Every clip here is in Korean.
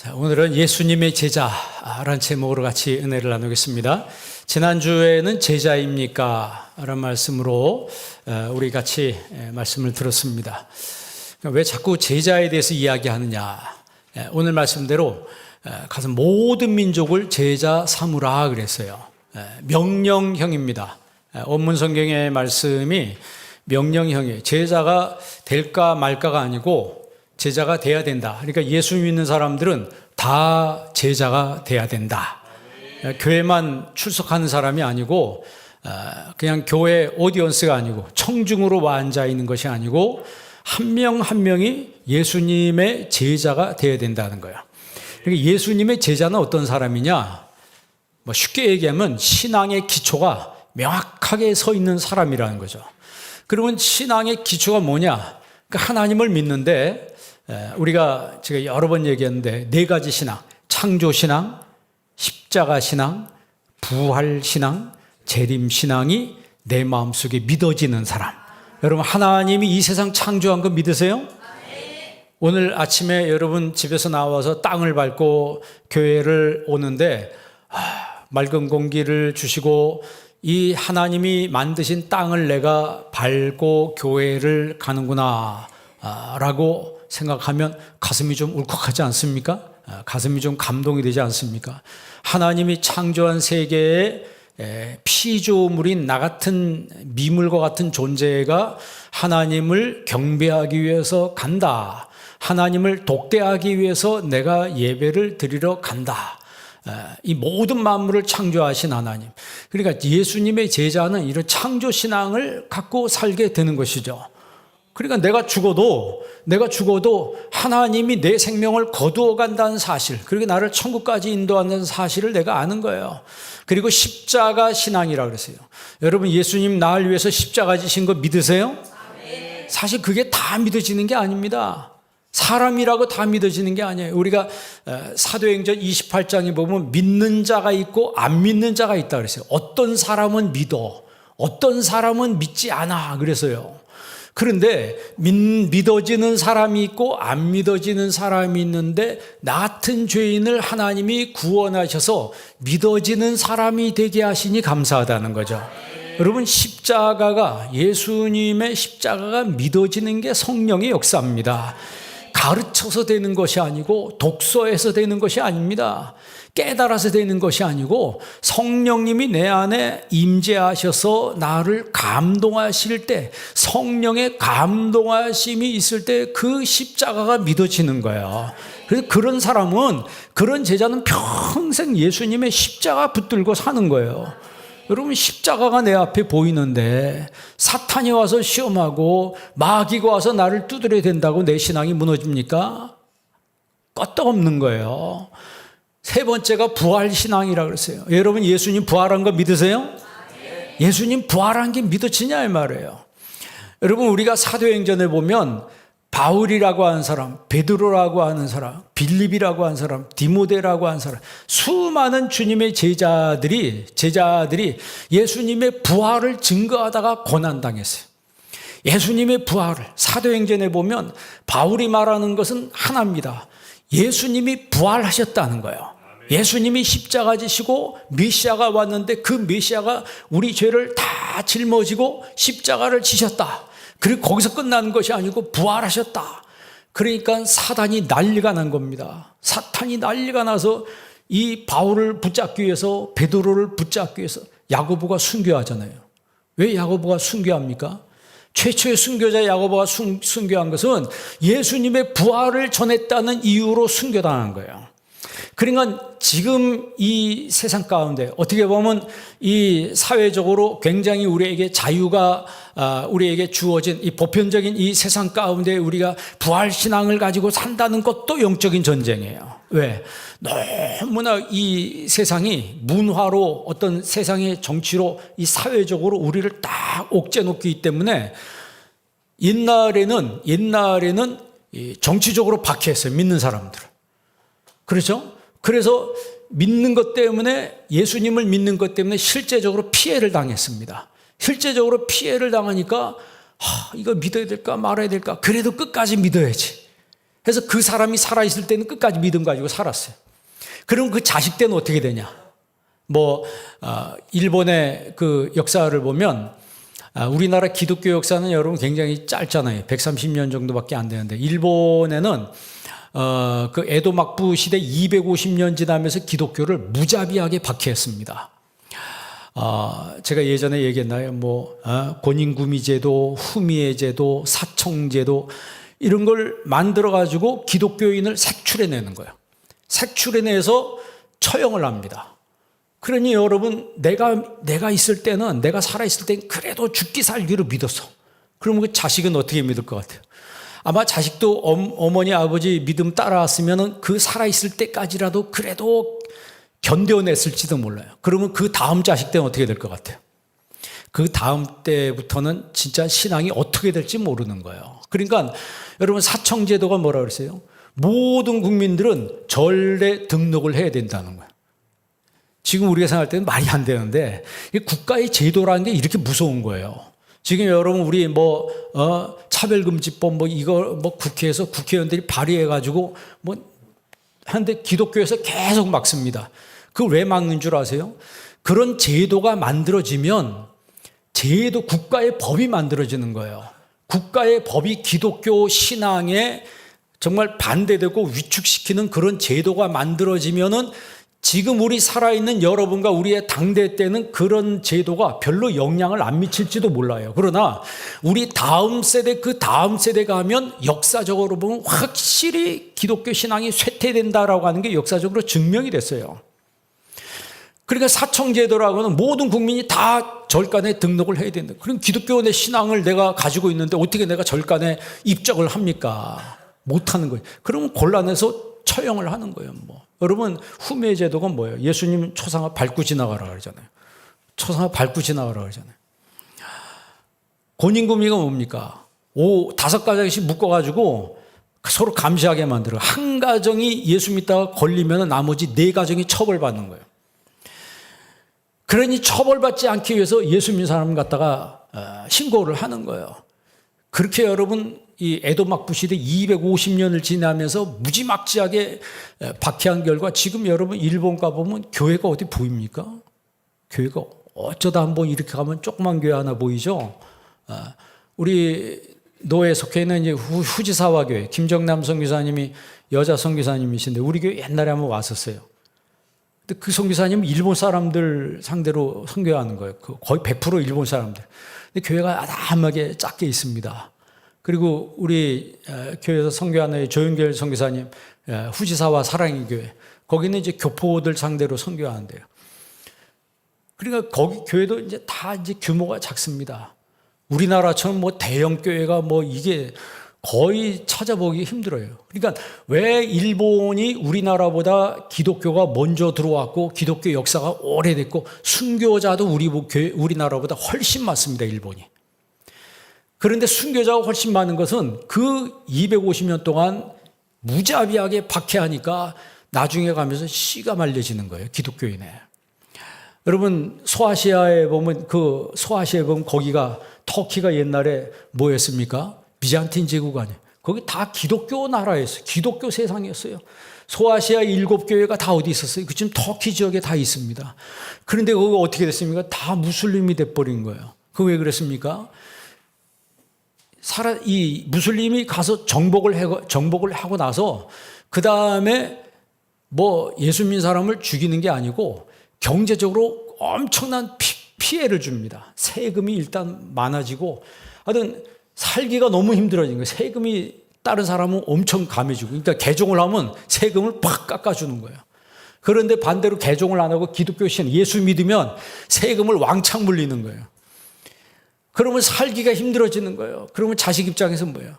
자, 오늘은 예수님의 제자라는 제목으로 같이 은혜를 나누겠습니다. 지난주에는 제자입니까? 라는 말씀으로 우리 같이 말씀을 들었습니다. 왜 자꾸 제자에 대해서 이야기하느냐? 오늘 말씀대로 가서 모든 민족을 제자 삼으라 그랬어요. 명령형입니다. 원문 성경의 말씀이 명령형이에요. 제자가 될까 말까가 아니고 제자가 돼야 된다. 그러니까 예수 믿는 사람들은 다 제자가 돼야 된다. 교회만 출석하는 사람이 아니고 그냥 교회 오디언스가 아니고 청중으로 와 앉아 있는 것이 아니고 한 명 한 명이 예수님의 제자가 돼야 된다는 거예요. 그러니까 예수님의 제자는 어떤 사람이냐? 쉽게 얘기하면 신앙의 기초가 명확하게 서 있는 사람이라는 거죠. 그러면 신앙의 기초가 뭐냐? 그러니까 하나님을 믿는데 제가 여러 번 얘기했는데 네 가지 신앙, 창조 신앙, 십자가 신앙, 부활 신앙, 재림 신앙이 내 마음속에 믿어지는 사람. 여러분, 하나님이 이 세상 창조한 거 믿으세요? 오늘 아침에 여러분 집에서 나와서 땅을 밟고 교회를 오는데 맑은 공기를 주시고 이 하나님이 만드신 땅을 내가 밟고 교회를 가는구나 라고 생각하면 가슴이 좀 울컥하지 않습니까? 가슴이 좀 감동이 되지 않습니까? 하나님이 창조한 세계에 피조물인 나 같은 미물과 같은 존재가 하나님을 경배하기 위해서 간다. 하나님을 독대하기 위해서 내가 예배를 드리러 간다. 이 모든 만물을 창조하신 하나님. 그러니까 예수님의 제자는 이런 창조 신앙을 갖고 살게 되는 것이죠. 그러니까 내가 죽어도 하나님이 내 생명을 거두어 간다는 사실, 그리고 나를 천국까지 인도한다는 사실을 내가 아는 거예요. 그리고 십자가 신앙이라고 그랬어요. 여러분, 예수님 나를 위해서 십자가 지신 거 믿으세요? 사실 그게 다 믿어지는 게 아닙니다. 사람이라고 다 믿어지는 게 아니에요. 우리가 사도행전 28장에 보면 믿는 자가 있고 안 믿는 자가 있다 그랬어요. 어떤 사람은 믿어, 어떤 사람은 믿지 않아 그래서요. 그런데 믿어지는 사람이 있고 안 믿어지는 사람이 있는데 나 같은 죄인을 하나님이 구원하셔서 믿어지는 사람이 되게 하시니 감사하다는 거죠. 여러분, 예수님의 십자가가 믿어지는 게 성령의 역사입니다. 가르쳐서 되는 것이 아니고 독서해서 되는 것이 아닙니다. 깨달아서 되는 것이 아니고 성령님이 내 안에 임재하셔서 나를 감동하실 때, 성령의 감동하심이 있을 때 그 십자가가 믿어지는 거예요. 그래서 그런 제자는 평생 예수님의 십자가 붙들고 사는 거예요. 여러분, 십자가가 내 앞에 보이는데 사탄이 와서 시험하고 마귀가 와서 나를 두드려야 된다고 내 신앙이 무너집니까? 껐떡없는 거예요. 세 번째가 부활 신앙이라고 그랬어요. 여러분, 예수님 부활한 거 믿으세요? 예수님 부활한 게 믿어지냐 이 말이에요. 여러분, 우리가 사도행전에 보면 바울이라고 하는 사람, 베드로라고 하는 사람, 빌립이라고 하는 사람, 디모데라고 하는 사람, 수많은 주님의 제자들이 예수님의 부활을 증거하다가 고난당했어요. 예수님의 부활을 사도행전에 보면 바울이 말하는 것은 하나입니다. 예수님이 부활하셨다는 거예요. 예수님이 십자가 지시고 메시아가 왔는데 그 메시아가 우리 죄를 다 짊어지고 십자가를 지셨다. 그리고 거기서 끝나는 것이 아니고 부활하셨다. 그러니까 사단이 난리가 난 겁니다. 사탄이 난리가 나서 이 바울을 붙잡기 위해서, 베드로를 붙잡기 위해서 야고보가 순교하잖아요. 왜 야고보가 순교합니까? 최초의 순교자 야고보가 순교한 것은 예수님의 부활을 전했다는 이유로 순교당한 거예요. 그러니까 지금 이 세상 가운데 어떻게 보면 이 사회적으로 굉장히 우리에게 자유가 우리에게 주어진 이 보편적인 이 세상 가운데 우리가 부활신앙을 가지고 산다는 것도 영적인 전쟁이에요. 왜? 너무나 이 세상이 문화로, 어떤 세상의 정치로, 이 사회적으로 우리를 딱 옥죄놓기 때문에 옛날에는 정치적으로 박해했어요. 믿는 사람들을. 그렇죠? 그래서 믿는 것 때문에, 예수님을 믿는 것 때문에 실제적으로 피해를 당했습니다. 실제적으로 피해를 당하니까 이거 믿어야 될까 말아야 될까? 그래도 끝까지 믿어야지. 그래서 그 사람이 살아있을 때는 끝까지 믿음 가지고 살았어요. 그럼 그 자식 때는 어떻게 되냐? 일본의 그 역사를 보면, 우리나라 기독교 역사는 여러분 굉장히 짧잖아요. 130년 정도밖에 안 되는데, 일본에는 그 에도 막부 시대 250년 지나면서 기독교를 무자비하게 박해했습니다. 제가 예전에 얘기했나요? 고닌구미 제도, 후미에 제도, 사청 제도, 이런 걸 만들어가지고 기독교인을 색출해내는 거예요. 색출해내서 처형을 합니다. 그러니 여러분, 내가 있을 때는, 내가 살아있을 때는 그래도 죽기 살기로 믿었어. 그러면 그 자식은 어떻게 믿을 것 같아요? 아마 자식도 어머니, 아버지 믿음 따라왔으면 그 살아있을 때까지라도 그래도 견뎌냈을지도 몰라요. 그러면 그 다음 자식 때는 어떻게 될 것 같아요? 그 다음 때부터는 진짜 신앙이 어떻게 될지 모르는 거예요. 그러니까 여러분, 사청제도가 뭐라 그랬어요? 모든 국민들은 전례 등록을 해야 된다는 거예요. 지금 우리가 생각할 때는 말이 안 되는데, 국가의 제도라는 게 이렇게 무서운 거예요. 지금 여러분, 우리 차별금지법 국회에서 국회의원들이 발의해가지고 하는데 기독교에서 계속 막습니다. 그걸 왜 막는 줄 아세요? 그런 제도가 만들어지면 국가의 법이 만들어지는 거예요. 국가의 법이 기독교 신앙에 정말 반대되고 위축시키는 그런 제도가 만들어지면은 지금 우리 살아있는 여러분과 우리의 당대 때는 그런 제도가 별로 영향을 안 미칠지도 몰라요. 그러나 우리 다음 세대, 그 다음 세대가 하면 역사적으로 보면 확실히 기독교 신앙이 쇠퇴된다라고 하는 게 역사적으로 증명이 됐어요. 그러니까 사청제도라고는 모든 국민이 다 절간에 등록을 해야 된다. 그럼 기독교의 신앙을 내가 가지고 있는데 어떻게 내가 절간에 입적을 합니까? 못하는 거예요. 그러면 곤란해서 처형을 하는 거예요. 여러분, 후미의 제도가 뭐예요? 예수님 초상화 밟고 지나가라 그러잖아요. 초상화 밟고 지나가라 그러잖아요. 고닌구미가 뭡니까? 5가정씩 묶어가지고 서로 감시하게 만들어요. 한 가정이 예수 믿다가 걸리면 나머지 4가정이 처벌받는 거예요. 그러니 처벌받지 않기 위해서 예수 믿는 사람 갖다가 신고를 하는 거예요. 그렇게 여러분, 이 에도 막부 시대 250년을 지나면서 무지막지하게 박해한 결과 지금 여러분 일본 가보면 교회가 어디 보입니까? 교회가 어쩌다 한번 이렇게 가면 조그만 교회 하나 보이죠? 우리 노에 속해 있는 이제 후지사와 교회, 김정남 선교사님이 여자 선교사님이신데 우리 교회 옛날에 한번 왔었어요. 근데 그 선교사님은 일본 사람들 상대로 선교하는 거예요. 거의 100% 일본 사람들. 근데 교회가 아담하게 작게 있습니다. 그리고 우리 교회에서 선교하는 조윤결 선교사님, 후지사와 사랑의 교회, 거기는 이제 교포들 상대로 선교하는데요. 그러니까 거기 교회도 이제 다 이제 규모가 작습니다. 우리나라처럼 대형 교회가 이게 거의 찾아보기 힘들어요. 그러니까 왜 일본이 우리나라보다 기독교가 먼저 들어왔고 기독교 역사가 오래됐고 순교자도 우리나라보다 훨씬 많습니다, 일본이. 그런데 순교자가 훨씬 많은 것은 그 250년 동안 무자비하게 박해하니까 나중에 가면서 씨가 말려지는 거예요, 기독교인에. 여러분, 소아시아에 보면 거기가 터키가 옛날에 뭐였습니까? 비잔틴 제국 아니에요. 거기 다 기독교 나라였어요. 기독교 세상이었어요. 소아시아 7교회가 다 어디 있었어요? 지금 터키 지역에 다 있습니다. 그런데 거기 어떻게 됐습니까? 다 무슬림이 돼버린 거예요. 그 왜 그랬습니까? 이 무슬림이 가서 정복을 하고 나서 그 다음에 예수 믿는 사람을 죽이는 게 아니고 경제적으로 엄청난 피해를 줍니다. 세금이 일단 많아지고 하여튼 살기가 너무 힘들어진 거예요. 세금이 다른 사람은 엄청 감해주고, 그러니까 개종을 하면 세금을 팍 깎아주는 거예요. 그런데 반대로 개종을 안 하고 기독교 신앙, 예수 믿으면 세금을 왕창 물리는 거예요. 그러면 살기가 힘들어지는 거예요. 그러면 자식 입장에서 뭐예요?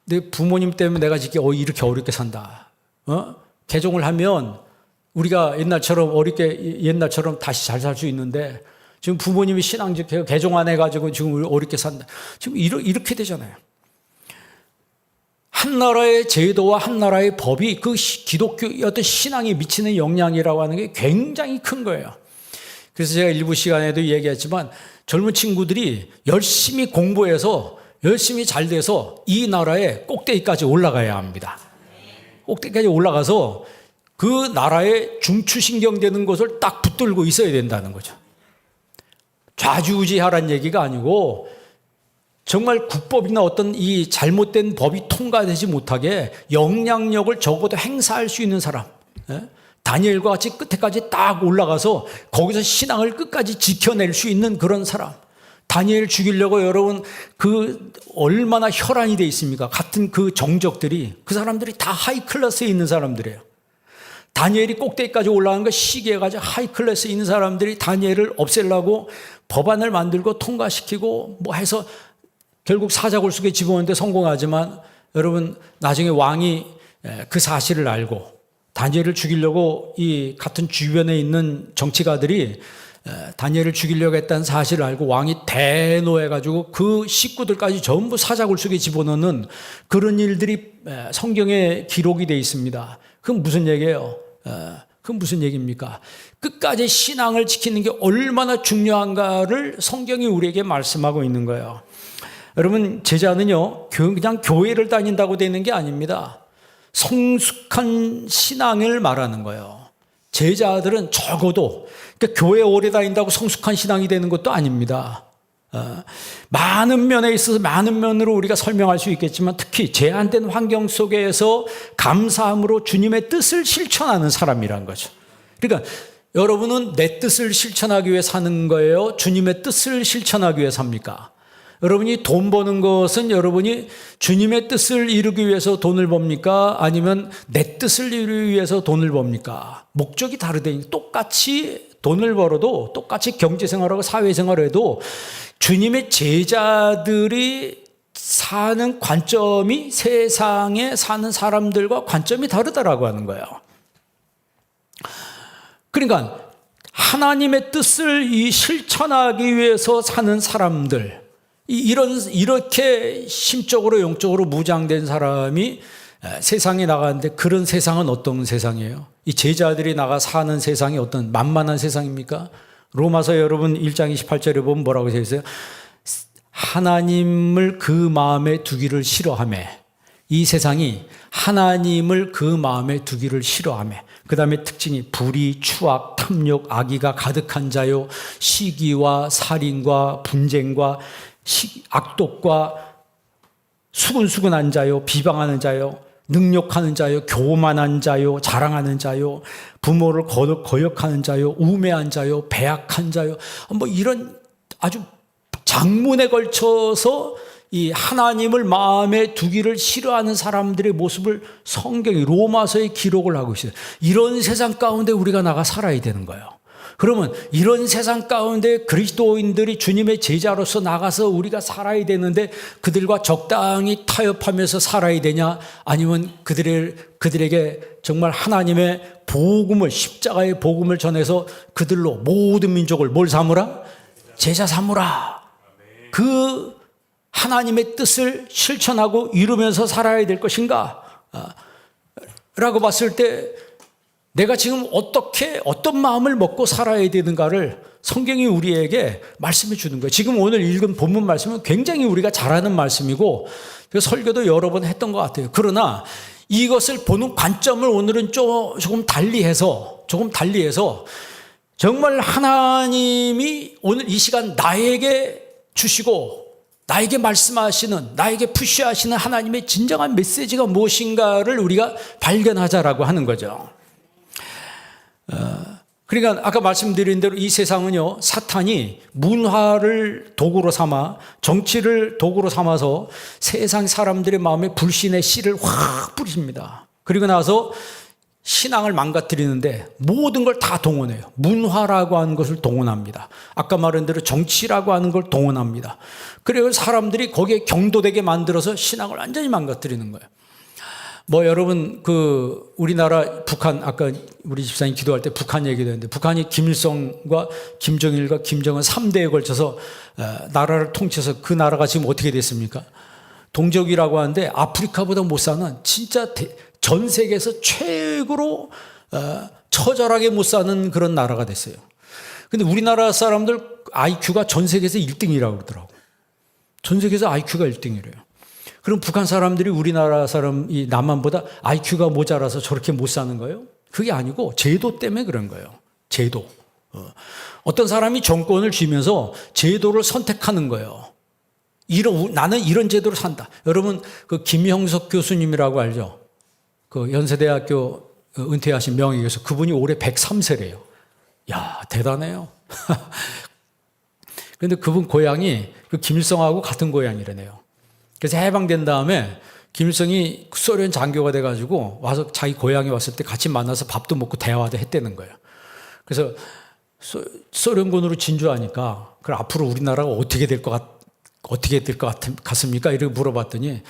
내 부모님 때문에 내가 이렇게 어렵게 산다. 개종을 하면 우리가 옛날처럼 다시 잘 살 수 있는데 지금 부모님이 신앙직해요. 개종 안 해가지고 지금 우리 어렵게 산다. 지금 이렇게 되잖아요. 한 나라의 제도와 한 나라의 법이 그 기독교의 어떤 신앙에 미치는 영향이라고 하는 게 굉장히 큰 거예요. 그래서 제가 일부 시간에도 얘기했지만 젊은 친구들이 열심히 공부해서 열심히 잘 돼서 이 나라의 꼭대기까지 올라가야 합니다. 꼭대기까지 올라가서 그 나라의 중추신경되는 것을 딱 붙들고 있어야 된다는 거죠. 좌지우지하라는 얘기가 아니고 정말 국법이나 어떤 이 잘못된 법이 통과되지 못하게 영향력을 적어도 행사할 수 있는 사람, 다니엘과 같이 끝에까지 딱 올라가서 거기서 신앙을 끝까지 지켜낼 수 있는 그런 사람. 다니엘 죽이려고 여러분 그 얼마나 혈안이 돼 있습니까? 같은 그 정적들이, 그 사람들이 다 하이 클래스에 있는 사람들이에요. 다니엘이 꼭대기까지 올라가는 거 시기해가지고 하이 클래스에 있는 사람들이 다니엘을 없애려고 법안을 만들고 통과시키고 뭐 해서 결국 사자굴 속에 집어넣는데 성공하지만, 여러분 나중에 왕이 그 사실을 알고 다니엘을 죽이려고 이 같은 주변에 있는 정치가들이 다니엘을 죽이려고 했다는 사실을 알고 왕이 대노해가지고 그 식구들까지 전부 사자굴 속에 집어넣는 그런 일들이 성경에 기록이 되어 있습니다. 그건 무슨 얘기예요? 그건 무슨 얘기입니까? 끝까지 신앙을 지키는 게 얼마나 중요한가를 성경이 우리에게 말씀하고 있는 거예요. 여러분, 제자는요 그냥 교회를 다닌다고 되는 게 아닙니다. 성숙한 신앙을 말하는 거예요. 제자들은 적어도, 그러니까 교회 오래 다닌다고 성숙한 신앙이 되는 것도 아닙니다. 많은 면에 있어서 많은 면으로 우리가 설명할 수 있겠지만, 특히 제한된 환경 속에서 감사함으로 주님의 뜻을 실천하는 사람이란 거죠. 그러니까 여러분은 내 뜻을 실천하기 위해 사는 거예요? 주님의 뜻을 실천하기 위해 삽니까? 여러분이 돈 버는 것은 여러분이 주님의 뜻을 이루기 위해서 돈을 법니까? 아니면 내 뜻을 이루기 위해서 돈을 법니까? 목적이 다르다니. 똑같이 돈을 벌어도, 똑같이 경제생활하고 사회생활을 해도 주님의 제자들이 사는 관점이 세상에 사는 사람들과 관점이 다르다라고 하는 거예요. 그러니까 하나님의 뜻을 실천하기 위해서 사는 사람들, 이렇게 심적으로 영적으로 무장된 사람이 세상에 나가는데, 그런 세상은 어떤 세상이에요? 이 제자들이 나가 사는 세상이 어떤 만만한 세상입니까? 로마서 여러분 1장 28절에 보면 뭐라고 되어 있어요? 하나님을 그 마음에 두기를 싫어하며, 이 세상이 하나님을 그 마음에 두기를 싫어하며, 그 다음에 특징이 불의, 추악, 탐욕, 악의가 가득한 자요, 시기와 살인과 분쟁과 악독과 수근수근한 자요, 비방하는 자요, 능욕하는 자요, 교만한 자요, 자랑하는 자요, 부모를 거역하는 자요, 우매한 자요, 배악한 자요, 뭐 이런 아주 장문에 걸쳐서 이 하나님을 마음에 두기를 싫어하는 사람들의 모습을 성경이, 로마서에 기록을 하고 있어요. 이런 세상 가운데 우리가 나가 살아야 되는 거예요. 그러면 이런 세상 가운데 그리스도인들이 주님의 제자로서 나가서 우리가 살아야 되는데, 그들과 적당히 타협하면서 살아야 되냐? 아니면 그들에게 정말 하나님의 복음을, 십자가의 복음을 전해서 그들로 모든 민족을 뭘 삼으라? 제자 삼으라. 그 하나님의 뜻을 실천하고 이루면서 살아야 될 것인가? 라고 봤을 때 내가 지금 어떤 마음을 먹고 살아야 되는가를 성경이 우리에게 말씀해 주는 거예요. 지금 오늘 읽은 본문 말씀은 굉장히 우리가 잘 아는 말씀이고, 설교도 여러 번 했던 것 같아요. 그러나 이것을 보는 관점을 오늘은 조금 달리해서 정말 하나님이 오늘 이 시간 나에게 주시고 나에게 말씀하시는, 나에게 푸시하시는 하나님의 진정한 메시지가 무엇인가를 우리가 발견하자라고 하는 거죠. 그러니까 아까 말씀드린 대로 이 세상은요, 사탄이 문화를 도구로 삼아, 정치를 도구로 삼아서 세상 사람들의 마음에 불신의 씨를 확 뿌립니다. 그리고 나서 신앙을 망가뜨리는데 모든 걸 다 동원해요. 문화라고 하는 것을 동원합니다. 아까 말한 대로 정치라고 하는 걸 동원합니다. 그리고 사람들이 거기에 경도되게 만들어서 신앙을 완전히 망가뜨리는 거예요. 뭐 여러분 우리나라 북한, 아까 우리 집사님 기도할 때 북한 얘기도 했는데, 북한이 김일성과 김정일과 김정은 3대에 걸쳐서 나라를 통치해서 그 나라가 지금 어떻게 됐습니까? 동족이라고 하는데 아프리카보다 못 사는, 진짜 전 세계에서 최고로 처절하게 못 사는 그런 나라가 됐어요. 근데 우리나라 사람들 IQ가 전 세계에서 1등이라고 그러더라고. 전 세계에서 IQ가 1등이래요. 그럼 북한 사람들이 우리나라 사람, 이 남한보다 IQ가 모자라서 저렇게 못 사는 거예요? 그게 아니고 제도 때문에 그런 거예요. 제도. 어떤 사람이 정권을 쥐면서 제도를 선택하는 거예요. 나는 이런 제도로 산다. 여러분, 그 김형석 교수님이라고 알죠? 그 연세대학교 은퇴하신 명예 교수, 그분이 올해 103세래요. 야, 대단해요. 그런데 그분 고향이 그 김일성하고 같은 고향이라네요. 그래서 해방된 다음에 김일성이 소련 장교가 돼가지고 와서 자기 고향에 왔을 때 같이 만나서 밥도 먹고 대화도 했다는 거예요. 그래서 소련군으로 진주하니까 그럼 앞으로 우리나라가 어떻게 될 것 같습니까? 이렇게 물어봤더니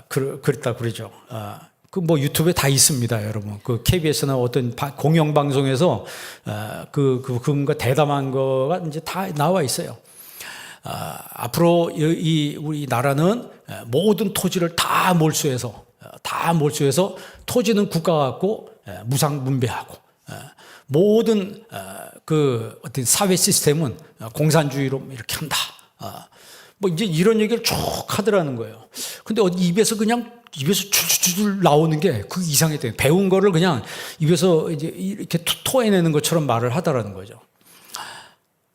그랬다 그러죠. 그 뭐 유튜브에 다 있습니다, 여러분. 그 KBS나 어떤 공영 방송에서 그분과 대담한 거가 이제 다 나와 있어요. 앞으로 우리 나라는 모든 토지를 다 몰수해서 토지는 국가 갖고 무상분배하고 모든 그 어떤 사회 시스템은 공산주의로 이렇게 한다. 뭐 이제 이런 얘기를 쭉 하더라는 거예요. 근데 입에서 줄줄줄 나오는 게 그 이상했대요. 배운 거를 그냥 입에서 이제 이렇게 토해내는 것처럼 말을 하더라는 거죠.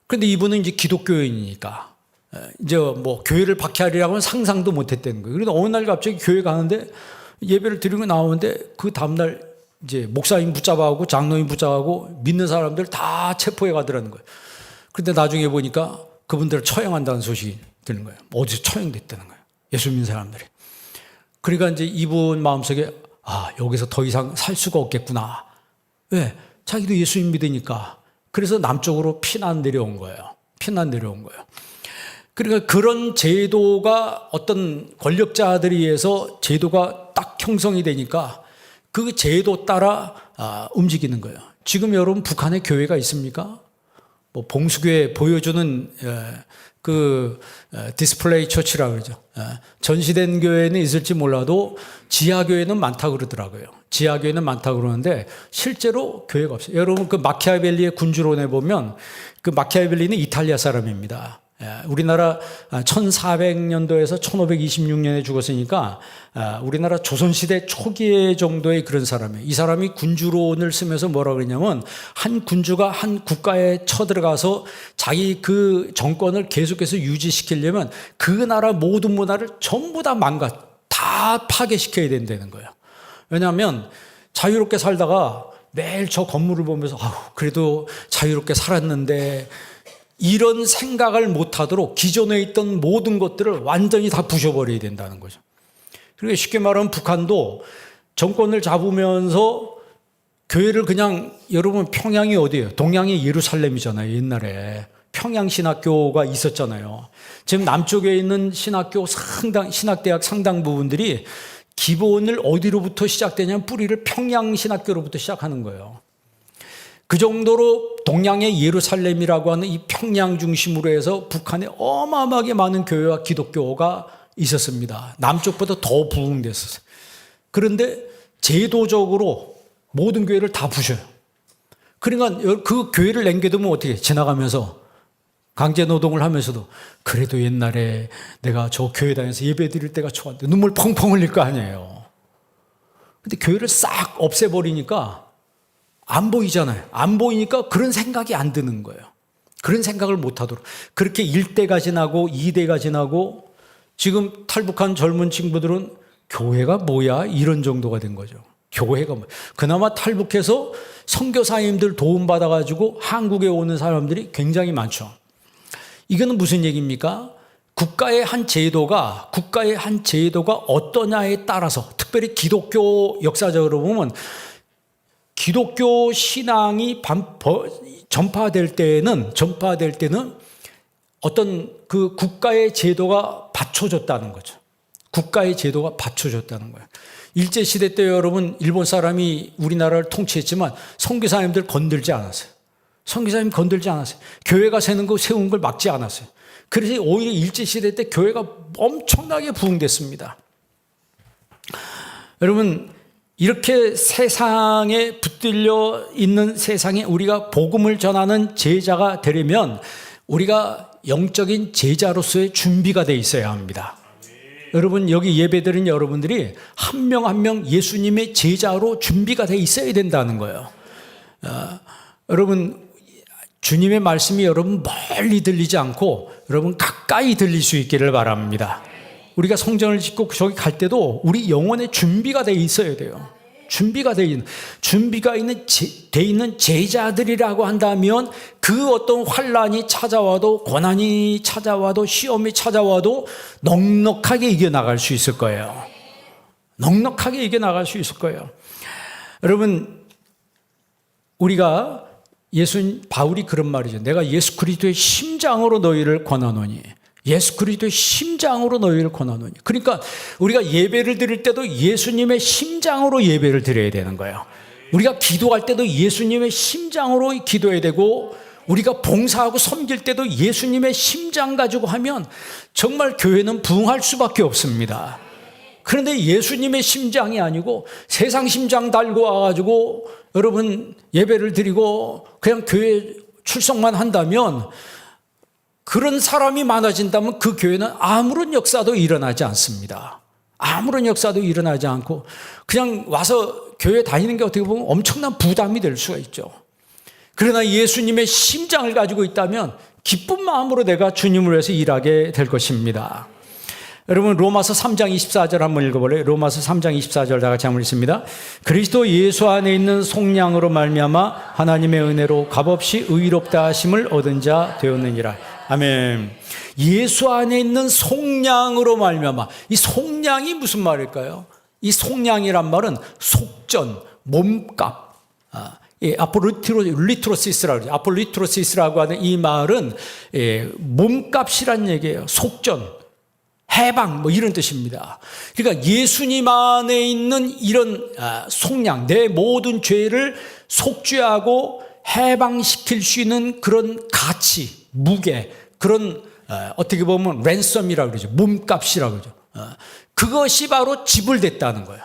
그런데 이분은 이제 기독교인이니까 이제 뭐 교회를 박해하리라고는 상상도 못 했다는 거예요. 그런데 어느 날 갑자기 교회 가는데 예배를 드리고 나오는데 그 다음날 이제 목사님 붙잡아가고 장로님 붙잡아가고 믿는 사람들 다 체포해 가더라는 거예요. 그런데 나중에 보니까 그분들을 처형한다는 소식이 드는 거예요. 어디서 처형됐다는 거예요. 예수 믿는 사람들이. 그러니까 이제 이분 마음속에 여기서 더 이상 살 수가 없겠구나. 왜? 자기도 예수님 믿으니까. 그래서 남쪽으로 피난 내려온 거예요. 그러니까 그런 제도가 어떤 권력자들에 의해서 제도가 딱 형성이 되니까 그 제도 따라 움직이는 거예요. 지금 여러분 북한에 교회가 있습니까? 뭐 봉수교회 보여주는 그 디스플레이 처치라고 그러죠. 전시된 교회는 있을지 몰라도 지하교회는 많다고 그러더라고요. 지하교회는 많다고 그러는데 실제로 교회가 없어요. 여러분 그 마키아벨리의 군주론에 보면 그 마키아벨리는 이탈리아 사람입니다. 우리나라 1400년도에서 1526년에 죽었으니까 우리나라 조선시대 초기에 정도의 그런 사람이에요. 이 사람이 군주론을 쓰면서 뭐라 그러냐면 한 군주가 한 국가에 쳐들어가서 자기 그 정권을 계속해서 유지시키려면 그 나라 모든 문화를 전부 다 다 파괴시켜야 된다는 거예요. 왜냐하면 자유롭게 살다가 매일 저 건물을 보면서 그래도 자유롭게 살았는데 이런 생각을 못하도록 기존에 있던 모든 것들을 완전히 다 부셔버려야 된다는 거죠. 그러니까 쉽게 말하면 북한도 정권을 잡으면서 교회를 그냥 여러분 평양이 어디예요? 동양이 예루살렘이잖아요. 옛날에 평양신학교가 있었잖아요. 지금 남쪽에 있는 신학대학 상당 부분들이 기본을 어디로부터 시작되냐면 뿌리를 평양신학교로부터 시작하는 거예요. 그 정도로 동양의 예루살렘이라고 하는 이 평양 중심으로 해서 북한에 어마어마하게 많은 교회와 기독교가 있었습니다. 남쪽보다 더 부흥됐었어요. 그런데 제도적으로 모든 교회를 다 부셔요. 그러니까 그 교회를 남겨두면 어떻게 지나가면서 강제노동을 하면서도 그래도 옛날에 내가 저 교회 다녀서 예배 드릴 때가 좋았는데 눈물 펑펑 흘릴 거 아니에요. 근데 교회를 싹 없애버리니까 안 보이잖아요. 안 보이니까 그런 생각이 안 드는 거예요. 그런 생각을 못 하도록. 그렇게 1대가 지나고 2대가 지나고 지금 탈북한 젊은 친구들은 교회가 뭐야? 이런 정도가 된 거죠. 교회가 뭐야? 그나마 탈북해서 선교사님들 도움받아가지고 한국에 오는 사람들이 굉장히 많죠. 이거는 무슨 얘기입니까? 국가의 한 제도가 어떠냐에 따라서 특별히 기독교 역사적으로 보면 기독교 신앙이 전파될 때는 어떤 그 국가의 제도가 받쳐줬다는 거죠. 국가의 제도가 받쳐줬다는 거예요. 일제시대 때 여러분 일본 사람이 우리나라를 통치했지만 선교사님들 건들지 않았어요. 교회가 세운 걸 막지 않았어요. 그래서 오히려 일제시대 때 교회가 엄청나게 부흥됐습니다. 여러분 이렇게 세상에 붙들려 있는 세상에 우리가 복음을 전하는 제자가 되려면 우리가 영적인 제자로서의 준비가 돼 있어야 합니다. 여러분, 여기 예배드린 여러분들이 한 명 한 명 예수님의 제자로 준비가 돼 있어야 된다는 거예요. 여러분, 주님의 말씀이 여러분 멀리 들리지 않고 여러분 가까이 들릴 수 있기를 바랍니다. 우리가 성전을 짓고 저기 갈 때도 우리 영혼의 준비가 돼 있어야 돼요. 준비가 돼 있는 제자들이라고 한다면 그 어떤 환란이 찾아와도 고난이 찾아와도 시험이 찾아와도 넉넉하게 이겨나갈 수 있을 거예요. 넉넉하게 이겨나갈 수 있을 거예요. 여러분, 우리가 바울이 그런 말이죠. 내가 예수 그리스도의 심장으로 너희를 권하노니. 예수 그리스도의 심장으로 너희를 권하노니. 그러니까 우리가 예배를 드릴 때도 예수님의 심장으로 예배를 드려야 되는 거예요. 우리가 기도할 때도 예수님의 심장으로 기도해야 되고, 우리가 봉사하고 섬길 때도 예수님의 심장 가지고 하면 정말 교회는 부흥할 수밖에 없습니다. 그런데 예수님의 심장이 아니고 세상 심장 달고 와가지고 여러분 예배를 드리고 그냥 교회 출석만 한다면, 그런 사람이 많아진다면 그 교회는 아무런 역사도 일어나지 않습니다. 아무런 역사도 일어나지 않고 그냥 와서 교회 다니는 게 어떻게 보면 엄청난 부담이 될 수가 있죠. 그러나 예수님의 심장을 가지고 있다면 기쁜 마음으로 내가 주님을 위해서 일하게 될 것입니다. 여러분, 로마서 3장 24절 한번 읽어볼래요? 로마서 3장 24절 다 같이 한번 읽습니다. 그리스도 예수 안에 있는 속량으로 말미암아 하나님의 은혜로 값없이 의롭다 하심을 얻은 자 되었느니라. 아멘. 예수 안에 있는 속량으로 말미암아. 이 속량이 무슨 말일까요? 이 속량이란 말은 속전, 몸값. 아폴리트로시스라고 그러죠. 아폴리트로시스라고 하는 이 말은 몸값이란 얘기예요. 속전, 해방, 뭐 이런 뜻입니다. 그러니까 예수님 안에 있는 이런 속량, 내 모든 죄를 속죄하고 해방시킬 수 있는 그런 가치, 무게, 그런 어떻게 보면 랜섬이라고 그러죠. 몸값이라고 그러죠. 그것이 바로 지불됐다는 거예요.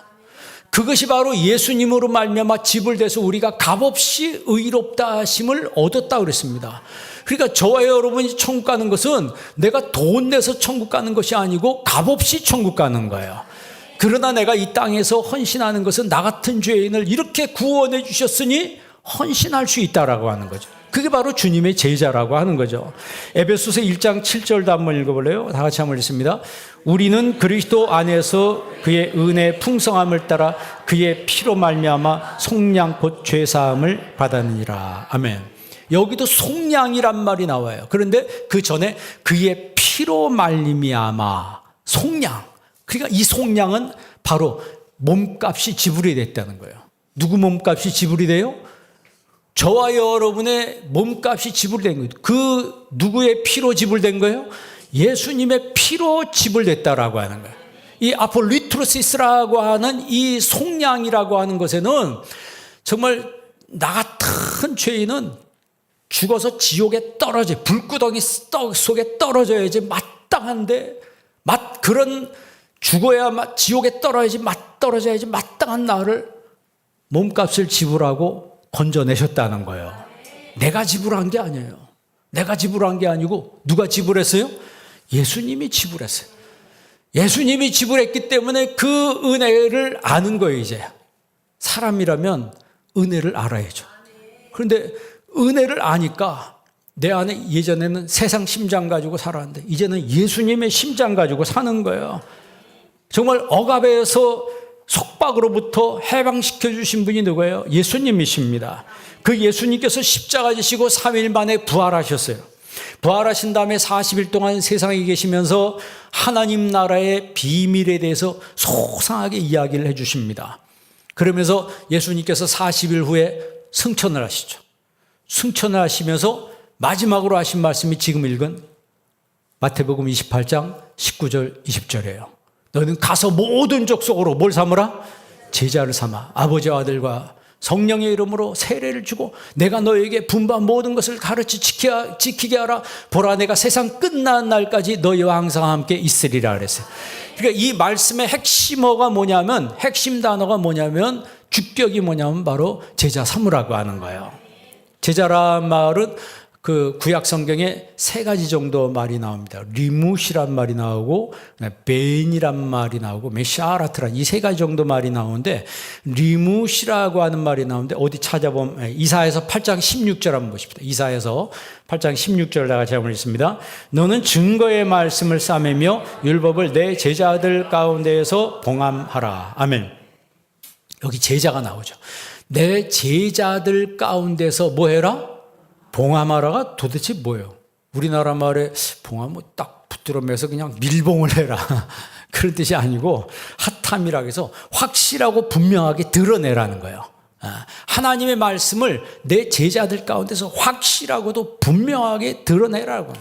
그것이 바로 예수님으로 말미암아 지불돼서 우리가 값없이 의롭다 하심을 얻었다고 그랬습니다. 그러니까 저와 여러분이 천국 가는 것은 내가 돈 내서 천국 가는 것이 아니고 값없이 천국 가는 거예요. 그러나 내가 이 땅에서 헌신하는 것은 나 같은 죄인을 이렇게 구원해 주셨으니 헌신할 수 있다라고 하는 거죠. 그게 바로 주님의 제자라고 하는 거죠. 에베소서 1장 7절도 한번 읽어볼래요? 다 같이 한번 읽습니다. 우리는 그리스도 안에서 그의 은혜의 풍성함을 따라 그의 피로 말미암아 속량 곧 죄사함을 받았느니라. 아멘. 여기도 속량이란 말이 나와요. 그런데 그 전에 그의 피로 말미암아 속량. 그러니까 이 속량은 바로 몸값이 지불이 됐다는 거예요. 누구 몸값이 지불이 돼요? 저와 여러분의 몸값이 지불된 거예요. 그 누구의 피로 지불된 거예요? 예수님의 피로 지불됐다라고 하는 거예요. 이 아폴리트로시스라고 하는 이 속량이라고 하는 것에는 정말 나 같은 죄인은 죽어서 지옥에 떨어져, 불구덩이 속에 떨어져야지 마땅한데, 그런 죽어야 지옥에 떨어져야지 마땅한 나를 몸값을 지불하고 건져내셨다는 거예요. 내가 지불한 게 아니에요. 내가 지불한 게 아니고 누가 지불했어요? 예수님이 지불했어요. 예수님이 지불했기 때문에 그 은혜를 아는 거예요. 이제 사람이라면 은혜를 알아야죠. 그런데 은혜를 아니까 내 안에 예전에는 세상 심장 가지고 살았는데 이제는 예수님의 심장 가지고 사는 거예요. 정말 억압에서 속박으로부터 해방시켜 주신 분이 누구예요? 예수님이십니다. 그 예수님께서 십자가 지시고 3일 만에 부활하셨어요. 부활하신 다음에 40일 동안 세상에 계시면서 하나님 나라의 비밀에 대해서 소상하게 이야기를 해 주십니다. 그러면서 예수님께서 40일 후에 승천을 하시죠. 승천을 하시면서 마지막으로 하신 말씀이 지금 읽은 마태복음 28장 19절 20절이에요. 너는 가서 모든 족속으로 뭘 삼으라? 제자를 삼아 아버지와 아들과 성령의 이름으로 세례를 주고 내가 너에게 분부한 모든 것을 가르치 지키게 하라. 보라, 내가 세상 끝나는 날까지 너희와 항상 함께 있으리라 그랬어요. 그러니까 이 말씀의 핵심 단어가 뭐냐면 주격이 뭐냐면 바로 제자 삼으라고 하는 거예요. 제자란 말은 그 구약 성경에 세 가지 정도 말이 나옵니다. 리무시란 말이 나오고 베인이란 말이 나오고 메샤라트란 이 세 가지 정도 말이 나오는데 리무시라고 하는 말이 나오는데 어디 찾아보면 이사야서 8장 16절 한번 보십시다. 이사야서 8장 16절 내가 제가 읽습니다. 너는 증거의 말씀을 싸매며 율법을 내 제자들 가운데에서 봉함하라. 아멘. 여기 제자가 나오죠. 내 제자들 가운데서 뭐 해라? 봉함하라가 도대체 뭐예요? 우리나라 말에 봉함은 딱 붙들어매서 그냥 밀봉을 해라. 그런 뜻이 아니고 핫함이라고 해서 확실하고 분명하게 드러내라는 거예요. 하나님의 말씀을 내 제자들 가운데서 확실하고도 분명하게 드러내라고.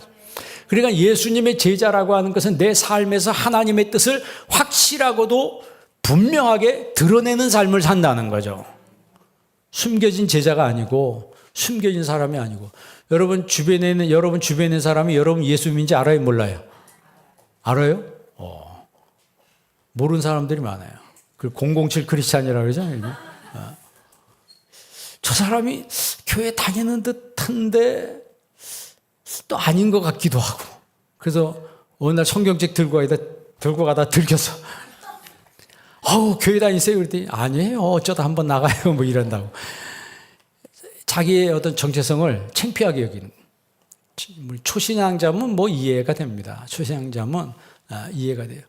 그러니까 예수님의 제자라고 하는 것은 내 삶에서 하나님의 뜻을 확실하고도 분명하게 드러내는 삶을 산다는 거죠. 숨겨진 제자가 아니고 숨겨진 사람이 아니고 여러분 주변에 있는 사람이 여러분 예수님인지 알아요, 몰라요? 알아요? 모르는 사람들이 많아요. 그 007 크리스찬이라고 그러잖아요. 저 사람이 교회 다니는 듯한데 또 아닌 것 같기도 하고. 그래서 어느 날 성경책 들고 가다 들켜서 교회 다니세요? 그랬더니 아니에요. 어쩌다 한번 나가요. 뭐 이런다고. 자기의 어떤 정체성을 창피하게 여기는. 초신앙자면 뭐 이해가 됩니다. 초신앙자면 이해가 돼요.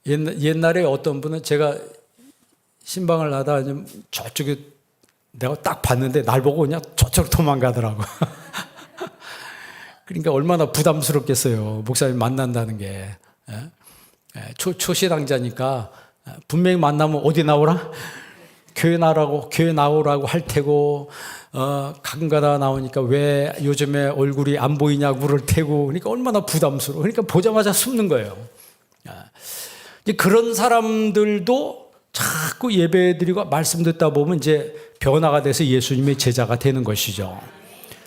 옛날에 어떤 분은 제가 신방을 하다 저쪽에 내가 딱 봤는데 날 보고 그냥 저쪽으로 도망가더라고. 그러니까 얼마나 부담스럽겠어요. 목사님 만난다는 게. 초신앙자니까 분명히 만나면 어디 나오라? 교회 나오라고 할 테고, 가끔가다 나오니까 왜 요즘에 얼굴이 안 보이냐고 그럴 테고, 그러니까 얼마나 부담스러워. 그러니까 보자마자 숨는 거예요. 이제 그런 사람들도 자꾸 예배 드리고 말씀 듣다 보면 이제 변화가 돼서 예수님의 제자가 되는 것이죠.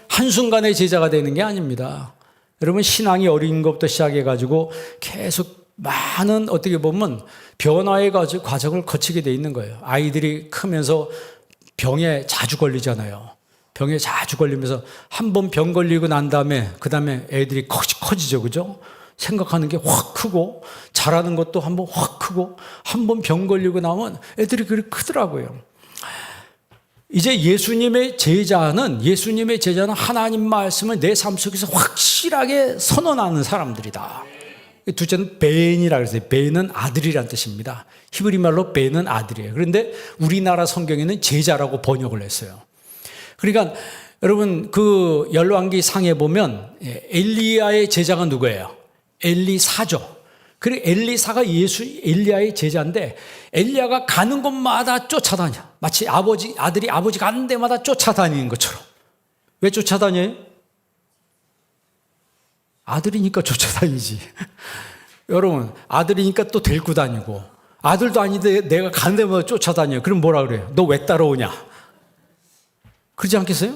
한순간에 제자가 되는 게 아닙니다. 여러분, 신앙이 어린 것부터 시작해가지고 계속 많은 어떻게 보면 변화의 과정을 거치게 돼 있는 거예요. 아이들이 크면서 병에 자주 걸리잖아요. 병에 자주 걸리면서 한 번 병 걸리고 난 다음에 그 다음에 애들이 커지죠. 그죠? 생각하는 게 확 크고 잘하는 것도 한 번 확 크고 한 번 병 걸리고 나면 애들이 그렇게 크더라고요. 이제 예수님의 제자는 하나님 말씀을 내 삶 속에서 확실하게 선언하는 사람들이다. 둘째는 벤이라고 해서 벤은 아들이란 뜻입니다. 히브리 말로 벤은 아들이에요. 그런데 우리나라 성경에는 제자라고 번역을 했어요. 그러니까 여러분 그 열왕기 상에 보면 엘리야의 제자가 누구예요? 엘리사죠. 그리고 엘리사가 엘리야의 제자인데 엘리야가 가는 곳마다 쫓아다녀. 마치 아들이 아버지 가는 데마다 쫓아다니는 것처럼. 왜 쫓아다녀요? 아들이니까 쫓아다니지. 여러분, 아들이니까 또 데리고 다니고, 아들도 아닌데 내가 가는 데마다 쫓아다녀. 그럼 뭐라 그래요? 너 왜 따라오냐? 그러지 않겠어요?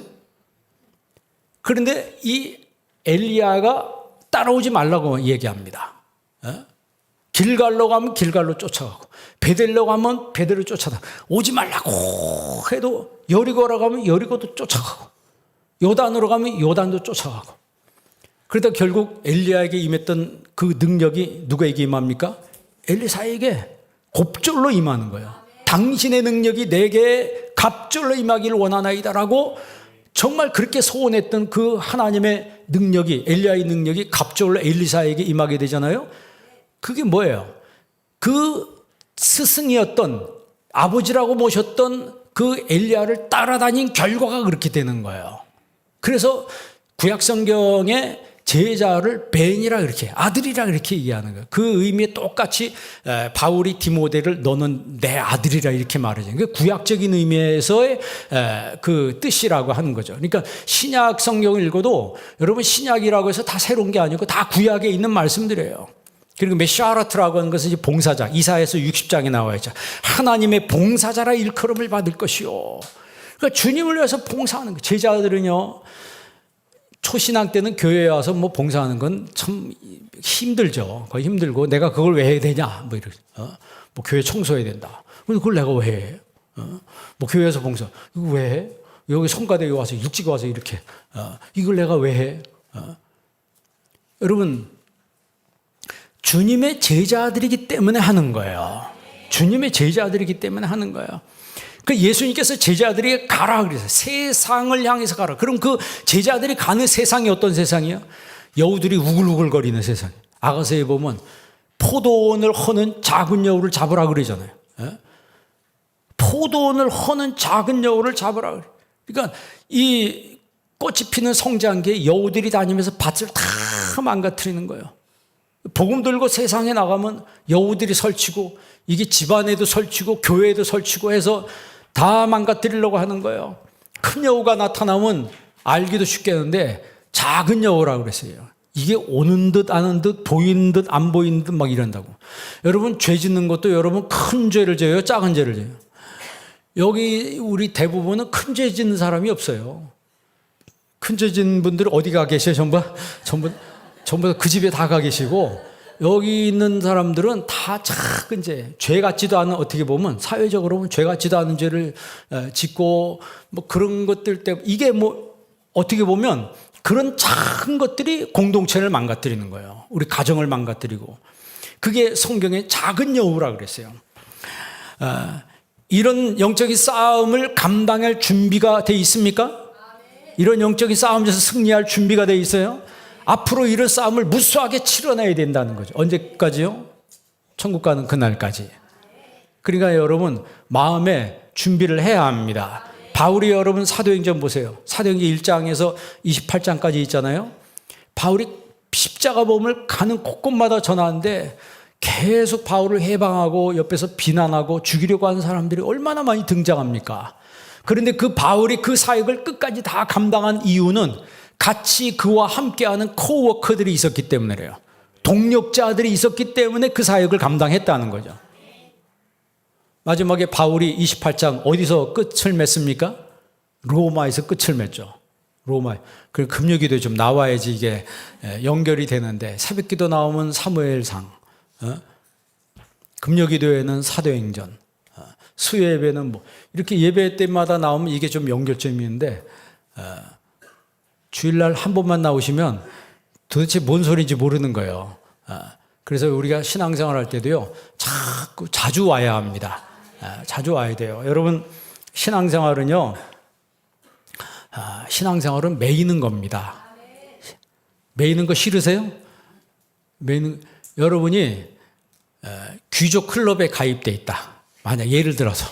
그런데 이 엘리야가 따라오지 말라고 얘기합니다. 길갈로 가면 길갈로 쫓아가고, 베델로 가면 베델로 쫓아다. 오지 말라고 해도 여리고로 가면 여리고도 쫓아가고, 요단으로 가면 요단도 쫓아가고. 그러다 결국 엘리야에게 임했던 그 능력이 누구에게 임합니까? 엘리사에게 곱절로 임하는 거예요. 당신의 능력이 내게 갑절로 임하기를 원하나이다라고 정말 그렇게 소원했던 그 하나님의 능력이, 엘리야의 능력이 갑절로 엘리사에게 임하게 되잖아요. 그게 뭐예요? 그 스승이었던, 아버지라고 모셨던 그 엘리야를 따라다닌 결과가 그렇게 되는 거예요. 그래서 구약 성경에 제자를 벤이라 그렇게, 아들이라 그렇게 얘기하는 거예요. 그 의미에 똑같이 바울이 디모데를 너는 내 아들이라 이렇게 말하죠. 그 구약적인 의미에서의 그 뜻이라고 하는 거죠. 그러니까 신약 성경을 읽어도 여러분 신약이라고 해서 다 새로운 게 아니고 다 구약에 있는 말씀들이에요. 그리고 메샤라트라고 하는 것은 이제 봉사자, 이사야서 60장에 나와 있죠. 하나님의 봉사자라 일컬음을 받을 것이요. 그러니까 주님을 위해서 봉사하는 거예요. 제자들은요, 초신앙 때는 교회에 와서 뭐 봉사하는 건 참 힘들죠. 거의 힘들고 내가 그걸 왜 해야 되냐? 뭐 이렇게. 뭐 교회 청소해야 된다. 근데 그걸 내가 왜 해? 뭐 교회에서 봉사. 이거 왜 해? 여기 성가대에 와서 일찍 와서 이렇게 이걸 내가 왜 해? 여러분, 주님의 제자들이기 때문에 하는 거예요. 주님의 제자들이기 때문에 하는 거예요. 그 예수님께서 제자들에게 가라 그래서 세상을 향해서 가라. 그럼 그 제자들이 가는 세상이 어떤 세상이에요? 여우들이 우글우글거리는 세상. 아가서에 보면 포도원을 허는 작은 여우를 잡으라 그러잖아요. 포도원을 허는 작은 여우를 잡으라 그래. 그러니까 이 꽃이 피는 성장기에 여우들이 다니면서 밭을 다 망가뜨리는 거예요. 복음 들고 세상에 나가면 여우들이 설치고 이게 집안에도 설치고 교회에도 설치고 해서 다 망가뜨리려고 하는 거예요. 큰 여우가 나타나면 알기도 쉽겠는데 작은 여우라고 그랬어요. 이게 오는 듯 아는 듯 보이는 듯 안 보이는 듯 막 이런다고. 여러분 죄 짓는 것도 여러분 큰 죄를 져요? 작은 죄를 져요? 여기 우리 대부분은 큰 죄 짓는 사람이 없어요. 큰 죄 짓는 분들은 어디 가 계셔요? 전부 그 집에 다 가 계시고 여기 있는 사람들은 다 작은 죄 같지도 않은 어떻게 보면 사회적으로 보면 죄 같지도 않은 죄를 짓고 뭐 그런 것들 때문에 이게 뭐 어떻게 보면 그런 작은 것들이 공동체를 망가뜨리는 거예요. 우리 가정을 망가뜨리고 그게 성경의 작은 여우라 그랬어요. 이런 영적인 싸움을 감당할 준비가 돼 있습니까? 이런 영적인 싸움에서 승리할 준비가 돼 있어요? 앞으로 이런 싸움을 무수하게 치러내야 된다는 거죠. 언제까지요? 천국 가는 그날까지. 그러니까 여러분 마음에 준비를 해야 합니다. 바울이 여러분 사도행전 보세요. 사도행전 1장에서 28장까지 있잖아요. 바울이 십자가 범을 가는 곳곳마다 전하는데 계속 바울을 해방하고 옆에서 비난하고 죽이려고 하는 사람들이 얼마나 많이 등장합니까? 그런데 그 바울이 그 사역을 끝까지 다 감당한 이유는 같이 그와 함께하는 코워커들이 있었기 때문에 그래요. 동력자들이 있었기 때문에 그 사역을 감당했다는 거죠. 마지막에 바울이 28장 어디서 끝을 맺습니까? 로마에서 끝을 맺죠. 로마. 그 금요기도에 좀 나와야지 이게 연결이 되는데 새벽기도 나오면 사무엘상, 금요기도에는 사도행전, 수요예배는 뭐 이렇게 예배 때마다 나오면 이게 좀 연결점이 있는데 주일날 한 번만 나오시면 도대체 뭔 소리인지 모르는 거예요. 그래서 우리가 신앙생활 할 때도요, 자주 와야 합니다. 자주 와야 돼요. 여러분, 신앙생활은요, 신앙생활은 매이는 겁니다. 매이는 거 싫으세요? 여러분이 귀족 클럽에 가입돼 있다. 만약 예를 들어서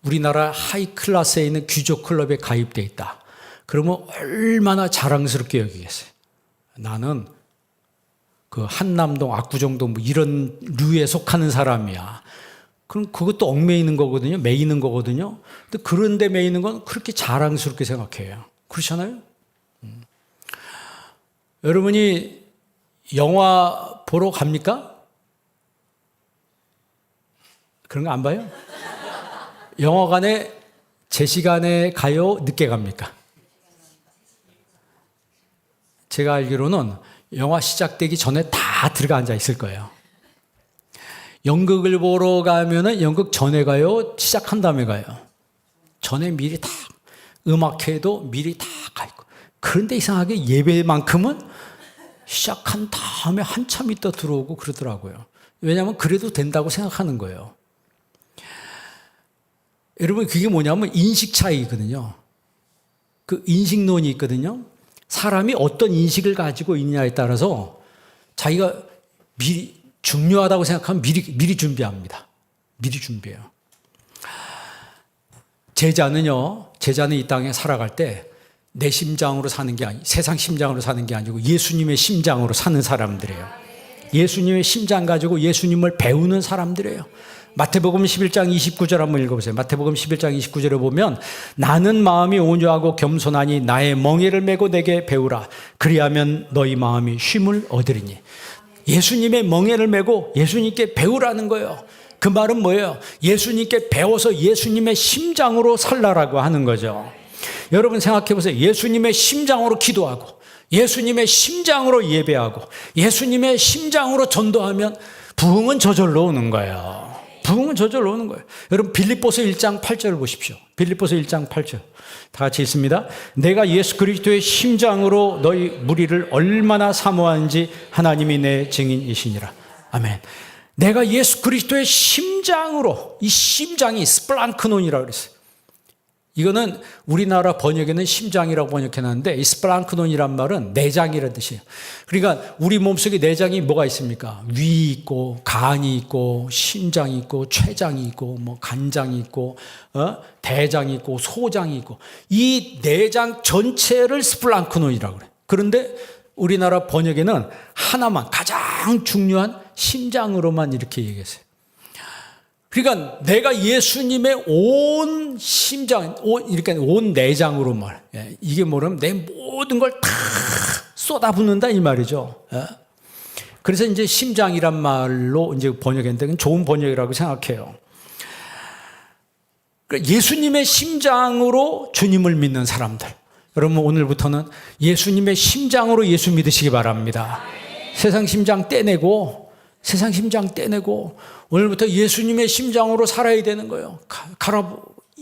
우리나라 하이 클래스에 있는 귀족 클럽에 가입돼 있다. 그러면 얼마나 자랑스럽게 여기겠어요. 나는 그 한남동, 압구정동 뭐 이런 류에 속하는 사람이야. 그럼 그것도 얽매이는 거거든요. 매이는 거거든요. 근데 그런데 매이는 건 그렇게 자랑스럽게 생각해요. 그렇잖아요? 여러분이 영화 보러 갑니까? 그런 거 안 봐요? 영화관에 제 시간에 가요? 늦게 갑니까? 제가 알기로는 영화 시작되기 전에 다 들어가 앉아 있을 거예요. 연극을 보러 가면은 연극 전에 가요? 시작한 다음에 가요? 전에 미리 다, 음악회도 미리 다 가 있고. 그런데 이상하게 예배만큼은 시작한 다음에 한참 있다 들어오고 그러더라고요. 왜냐하면 그래도 된다고 생각하는 거예요. 여러분, 그게 뭐냐면 인식 차이거든요. 그 인식론이 있거든요. 사람이 어떤 인식을 가지고 있느냐에 따라서 자기가 미리 중요하다고 생각하면 미리 준비합니다. 미리 준비해요. 제자는 이 땅에 살아갈 때 내 심장으로 사는 게 아니, 세상 심장으로 사는 게 아니고 예수님의 심장으로 사는 사람들이에요. 예수님의 심장 가지고 예수님을 배우는 사람들이에요. 마태복음 11장 29절 한번 읽어보세요. 마태복음 11장 29절에 보면 나는 마음이 온유하고 겸손하니 나의 멍에를 메고 내게 배우라. 그리하면 너희 마음이 쉼을 얻으리니. 예수님의 멍에를 메고 예수님께 배우라는 거예요. 그 말은 뭐예요? 예수님께 배워서 예수님의 심장으로 살라라고 하는 거죠. 여러분 생각해 보세요. 예수님의 심장으로 기도하고 예수님의 심장으로 예배하고 예수님의 심장으로 전도하면 부흥은 저절로 오는 거예요. 부흥은 저절로 오는 거예요. 여러분 빌립보서 1장 8절을 보십시오. 빌립보서 1장 8절. 다 같이 읽습니다. 내가 예수 그리스도의 심장으로 너희 무리를 얼마나 사모하는지 하나님이 내 증인이시니라. 아멘. 내가 예수 그리스도의 심장으로, 이 심장이 스플랑크논이라고 그랬어요. 이거는 우리나라 번역에는 심장이라고 번역해놨는데 이 스플랑크논이란 말은 내장이라는 뜻이에요. 그러니까 우리 몸속에 내장이 뭐가 있습니까? 위 있고 간이 있고 심장이 있고 췌장이 있고 뭐 간장이 있고 대장이 있고 소장이 있고 이 내장 전체를 스플랑크논이라고 그래요. 그런데 우리나라 번역에는 하나만 가장 중요한 심장으로만 이렇게 얘기했어요. 그러니까 내가 예수님의 온 심장, 이렇게 온 내장으로 말. 이게 뭐냐면 내 모든 걸 다 쏟아붓는다 이 말이죠. 그래서 이제 심장이란 말로 이제 번역했는데 좋은 번역이라고 생각해요. 그러니까 예수님의 심장으로 주님을 믿는 사람들. 여러분 오늘부터는 예수님의 심장으로 예수 믿으시기 바랍니다. 세상 심장 떼내고 오늘부터 예수님의 심장으로 살아야 되는 거예요.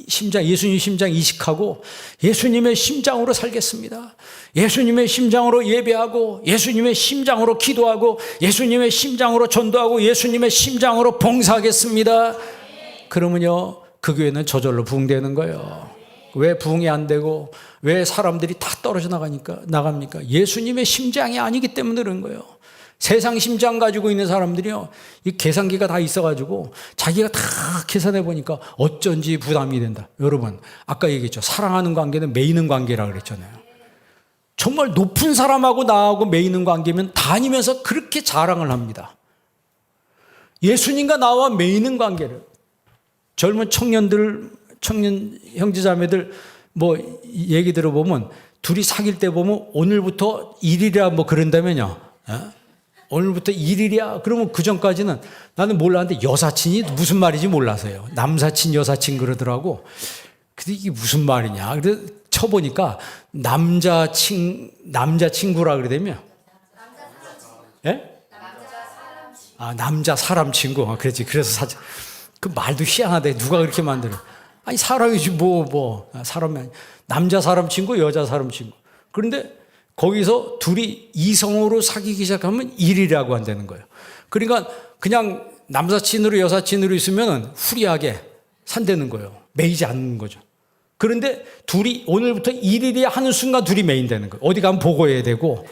예수님 심장 이식하고 예수님의 심장으로 살겠습니다. 예수님의 심장으로 예배하고 예수님의 심장으로 기도하고 예수님의 심장으로 전도하고 예수님의 심장으로 봉사하겠습니다. 그러면요 그 교회는 저절로 부흥되는 거예요. 왜 부흥이 안 되고 왜 사람들이 다 떨어져 나갑니까? 예수님의 심장이 아니기 때문에 그런 거예요. 세상 심장 가지고 있는 사람들이요, 이 계산기가 다 있어가지고 자기가 다 계산해 보니까 어쩐지 부담이 된다. 여러분, 아까 얘기했죠. 사랑하는 관계는 매이는 관계라고 그랬잖아요. 정말 높은 사람하고 나하고 매이는 관계면 다니면서 그렇게 자랑을 합니다. 예수님과 나와 매이는 관계를. 젊은 청년 형제자매들 뭐 얘기 들어보면 둘이 사귈 때 보면 오늘부터 1일이라 뭐 그런다면요. 오늘부터 1일이야. 그러면 그 전까지는 나는 몰랐는데 여사친이 무슨 말인지 몰라서요. 남사친, 여사친 그러더라고. 근데 이게 무슨 말이냐. 그래서 쳐보니까 남자친구라 그러다며. 예? 남자 사람 친구. 그렇지. 그래서 그 말도 희한하대. 누가 그렇게 만들어. 아니, 사람이지, 사람이 아니. 남자 사람 친구, 여자 사람 친구. 그런데 거기서 둘이 이성으로 사귀기 시작하면 일이라고 한다는 거예요. 그러니까 그냥 남사친으로 여사친으로 있으면 후리하게 산다는 거예요. 매이지 않는 거죠. 그런데 둘이 오늘부터 일일이 하는 순간 둘이 매인다는 거예요. 어디 가면 보고해야 되고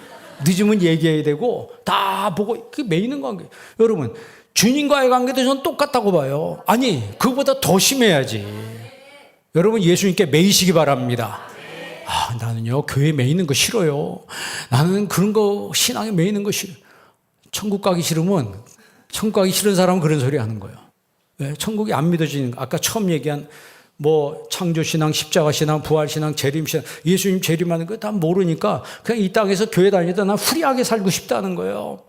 늦으면 얘기해야 되고 다 보고 그게 매이는 관계. 여러분 주님과의 관계도 저는 똑같다고 봐요. 아니 그거보다 더 심해야지. 여러분 예수님께 매이시기 바랍니다. 나는요 교회에 매이는 거 싫어요. 나는 그런 거 신앙에 매이는 거 싫어요. 천국 가기 싫은 사람은 그런 소리 하는 거예요. 왜? 천국이 안 믿어지는 거. 아까 처음 얘기한 창조신앙, 십자가신앙, 부활신앙, 재림신앙, 예수님 재림하는 거 다 모르니까 그냥 이 땅에서 교회 다니다 난 후리하게 살고 싶다는 거예요.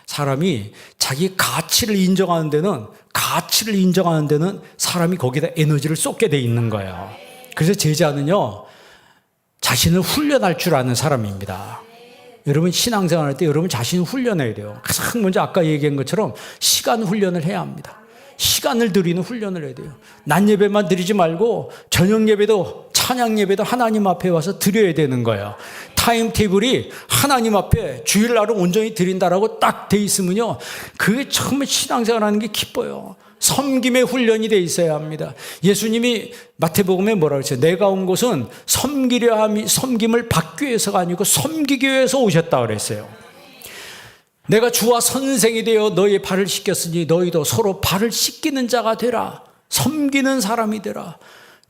사람이 자기 가치를 인정하는 데는 사람이 거기다 에너지를 쏟게 돼 있는 거예요. 그래서 제자는요 자신을 훈련할 줄 아는 사람입니다. 여러분 신앙생활 할 때 여러분 자신을 훈련해야 돼요. 가장 먼저 아까 얘기한 것처럼 시간 훈련을 해야 합니다. 시간을 드리는 훈련을 해야 돼요. 낮 예배만 드리지 말고 저녁 예배도 찬양 예배도 하나님 앞에 와서 드려야 되는 거예요. 타임테이블이 하나님 앞에 주일날은 온전히 드린다라고 딱 돼 있으면요 그게 정말 신앙생활하는 게 기뻐요. 섬김의 훈련이 돼 있어야 합니다. 예수님이 마태복음에 뭐라고 했어요? 내가 온 곳은 섬김을 받기 위해서가 아니고 섬기기 위해서 오셨다고 그랬어요. 내가 주와 선생이 되어 너희의 발을 씻겼으니 너희도 서로 발을 씻기는 자가 되라. 섬기는 사람이 되라.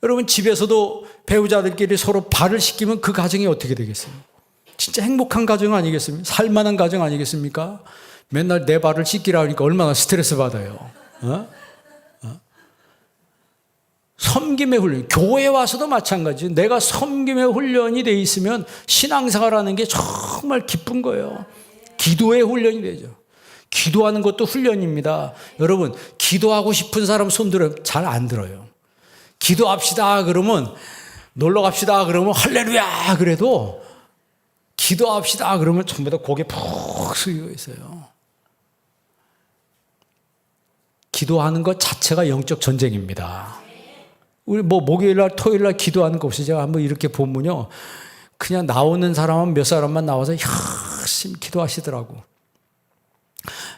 여러분 집에서도 배우자들끼리 서로 발을 씻기면 그 가정이 어떻게 되겠어요? 진짜 행복한 가정 아니겠습니까? 살만한 가정 아니겠습니까? 맨날 내 발을 씻기라 하니까 얼마나 스트레스 받아요. 섬김의 훈련. 교회에 와서도 마찬가지. 내가 섬김의 훈련이 돼 있으면 신앙생활하는 게 정말 기쁜 거예요. 기도의 훈련이 되죠. 기도하는 것도 훈련입니다. 여러분 기도하고 싶은 사람 손 들어요. 잘 안 들어요. 기도합시다 그러면 놀러 갑시다 그러면 할렐루야 그래도 기도합시다 그러면 전부 다 고개 푹 숙이고 있어요. 기도하는 것 자체가 영적 전쟁입니다. 우리 뭐 목요일 날, 토요일 날 기도하는 거 없이 제가 한번 이렇게 보면요. 그냥 나오는 사람은 몇 사람만 나와서 열심히 기도하시더라고.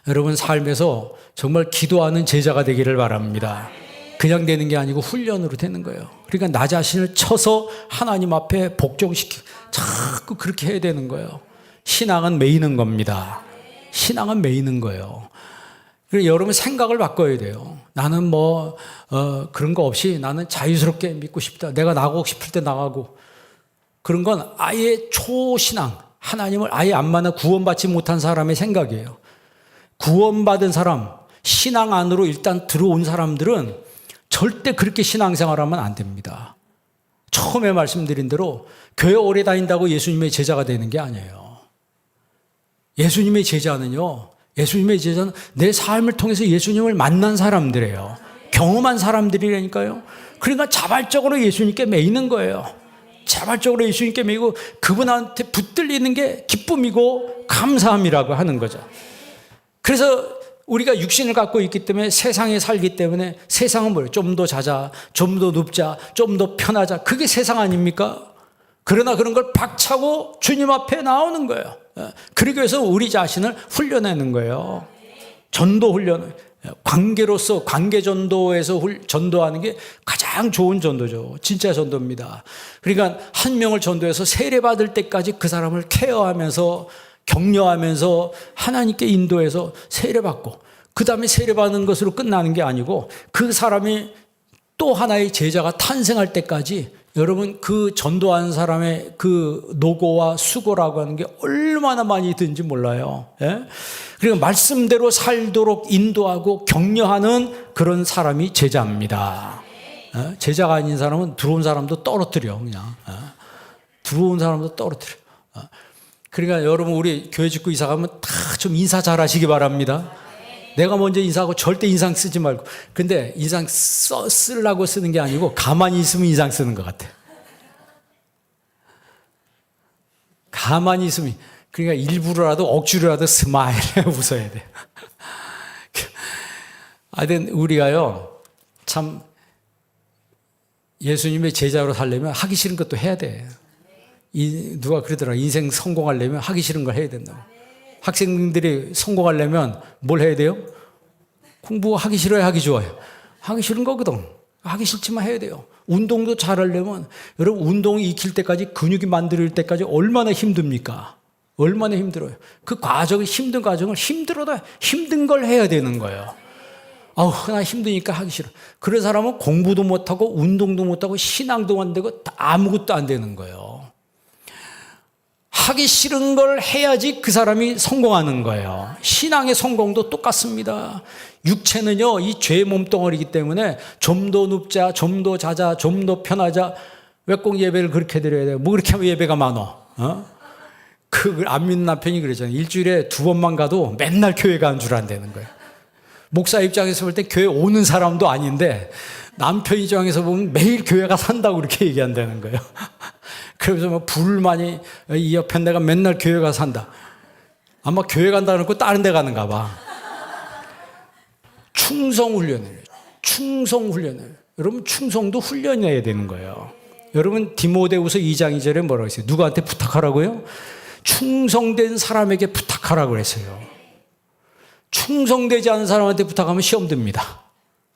여러분 삶에서 정말 기도하는 제자가 되기를 바랍니다. 그냥 되는 게 아니고 훈련으로 되는 거예요. 그러니까 나 자신을 쳐서 하나님 앞에 복종시키고 자꾸 그렇게 해야 되는 거예요. 신앙은 매이는 겁니다. 신앙은 매이는 거예요. 그래서 여러분 생각을 바꿔야 돼요. 나는 그런 거 없이 나는 자유스럽게 믿고 싶다. 내가 나가고 싶을 때 나가고. 그런 건 아예 초신앙, 하나님을 아예 안 만나 구원받지 못한 사람의 생각이에요. 구원받은 사람, 신앙 안으로 일단 들어온 사람들은 절대 그렇게 신앙생활하면 안 됩니다. 처음에 말씀드린 대로 교회 오래 다닌다고 예수님의 제자가 되는 게 아니에요. 예수님의 제자는 내 삶을 통해서 예수님을 만난 사람들이에요. 경험한 사람들이라니까요. 그러니까 자발적으로 예수님께 매이는 거예요. 자발적으로 예수님께 매이고 그분한테 붙들리는 게 기쁨이고 감사함이라고 하는 거죠. 그래서 우리가 육신을 갖고 있기 때문에 세상에 살기 때문에 세상은 뭐예요? 좀 더 자자, 좀 더 눕자, 좀 더 편하자. 그게 세상 아닙니까? 그러나 그런 걸 박차고 주님 앞에 나오는 거예요. 그러기 위해서 우리 자신을 훈련하는 거예요. 전도 훈련. 관계로서 관계 전도에서 전도하는 게 가장 좋은 전도죠. 진짜 전도입니다. 그러니까 한 명을 전도해서 세례받을 때까지 그 사람을 케어하면서 격려하면서 하나님께 인도해서 세례받고 그 다음에 세례받는 것으로 끝나는 게 아니고 그 사람이 또 하나의 제자가 탄생할 때까지 여러분 그 전도하는 사람의 그 노고와 수고라고 하는 게 얼마나 많이 든지 몰라요. 예? 그리고 말씀대로 살도록 인도하고 격려하는 그런 사람이 제자입니다. 예? 제자가 아닌 사람은 들어온 사람도 떨어뜨려 그냥. 예? 들어온 사람도 떨어뜨려. 예? 그러니까 여러분 우리 교회 짓고 이사 가면 다 좀 인사 잘 하시기 바랍니다. 내가 먼저 인사하고 절대 인상 쓰지 말고. 근데 인상 쓰려고 쓰는 게 아니고 가만히 있으면 인상 쓰는 것 같아. 가만히 있으면. 그러니까 일부러라도 억지로라도 스마일해 웃어야 돼. 하여튼 우리가요 참 예수님의 제자로 살려면 하기 싫은 것도 해야 돼. 누가 그러더라. 인생 성공하려면 하기 싫은 걸 해야 된다고. 학생들이 성공하려면 뭘 해야 돼요? 공부하기 싫어요? 하기 좋아요? 하기 싫은 거거든. 하기 싫지만 해야 돼요. 운동도 잘하려면 여러분 운동이 익힐 때까지 근육이 만들 때까지 얼마나 힘듭니까? 얼마나 힘들어요. 그 과정을 힘든 과정을 힘들어도 힘든 걸 해야 되는 거예요. 나 힘드니까 하기 싫어. 그런 사람은 공부도 못하고 운동도 못하고 신앙도 안 되고 아무것도 안 되는 거예요. 하기 싫은 걸 해야지 그 사람이 성공하는 거예요. 신앙의 성공도 똑같습니다. 육체는요, 이 죄의 몸덩어리이기 때문에 좀 더 눕자, 좀 더 자자, 좀 더 편하자. 왜 꼭 예배를 그렇게 드려야 돼요? 뭐 그렇게 하면 예배가 많어? 그걸 안 믿는 남편이 그러잖아요. 일주일에 2번만 가도 맨날 교회 가는 줄 안다는 거예요. 목사 입장에서 볼 때 교회 오는 사람도 아닌데 남편 입장에서 보면 매일 교회가 산다고 그렇게 얘기한다는 거예요. 그래서 불만이 이 옆에 내가 맨날 교회가 산다. 아마 교회 간다는 거 다른 데 가는가 봐. 충성훈련을. 여러분 충성도 훈련해야 되는 거예요. 여러분 디모데후서 2장 2절에 뭐라고 했어요? 누구한테 부탁하라고요? 충성된 사람에게 부탁하라고 그랬어요. 충성되지 않은 사람한테 부탁하면 시험 듭니다.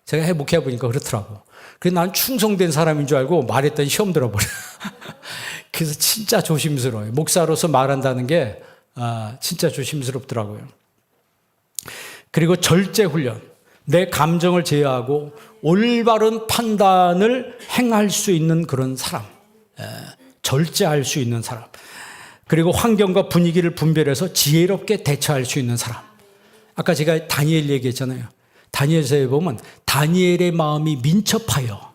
제가 목회해 보니까 그렇더라고. 그래서 난 충성된 사람인 줄 알고 말했더니 시험 들어버려. 그래서 진짜 조심스러워요. 목사로서 말한다는 게 진짜 조심스럽더라고요. 그리고 절제 훈련. 내 감정을 제어하고 올바른 판단을 행할 수 있는 그런 사람. 절제할 수 있는 사람. 그리고 환경과 분위기를 분별해서 지혜롭게 대처할 수 있는 사람. 아까 제가 다니엘 얘기했잖아요. 다니엘서에 보면 다니엘의 마음이 민첩하여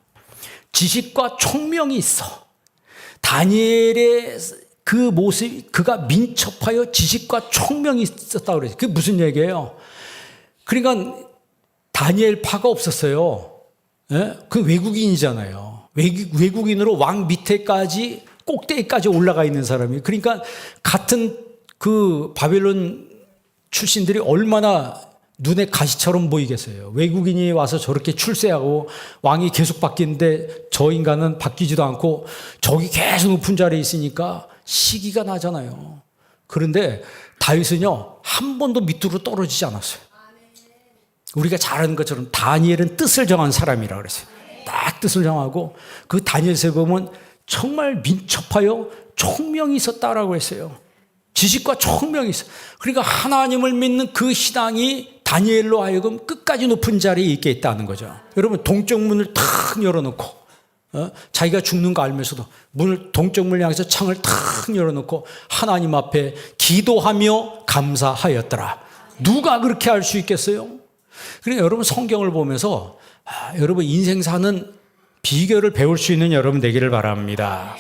지식과 총명이 있어. 다니엘의 그 모습, 그가 민첩하여 지식과 총명이 있었다고 그래요. 그게 무슨 얘기예요? 그러니까 다니엘파가 없었어요. 예? 그 외국인이잖아요. 외국인으로 왕 밑에까지 꼭대기까지 올라가 있는 사람이. 그러니까 같은 그 바벨론 출신들이 얼마나 눈에 가시처럼 보이겠어요. 외국인이 와서 저렇게 출세하고 왕이 계속 바뀌는데 저 인간은 바뀌지도 않고 저기 계속 높은 자리에 있으니까 시기가 나잖아요. 그런데 다윗은요, 한 번도 밑으로 떨어지지 않았어요. 우리가 잘 아는 것처럼 다니엘은 뜻을 정한 사람이라고 그랬어요. 딱 뜻을 정하고 그 다니엘서에 보면 정말 민첩하여 총명이 있었다라고 했어요. 지식과 총명이 있어요. 그러니까 하나님을 믿는 그 신앙이 다니엘로 하여금 끝까지 높은 자리에 있게 있다는 거죠. 여러분, 동쪽 문을 탁 열어놓고 자기가 죽는 거 알면서도 동쪽 문을 향해서 창을 탁 열어놓고 하나님 앞에 기도하며 감사하였더라. 누가 그렇게 할 수 있겠어요? 그러니까 여러분, 성경을 보면서 여러분 인생 사는 비결을 배울 수 있는 여러분 되기를 바랍니다.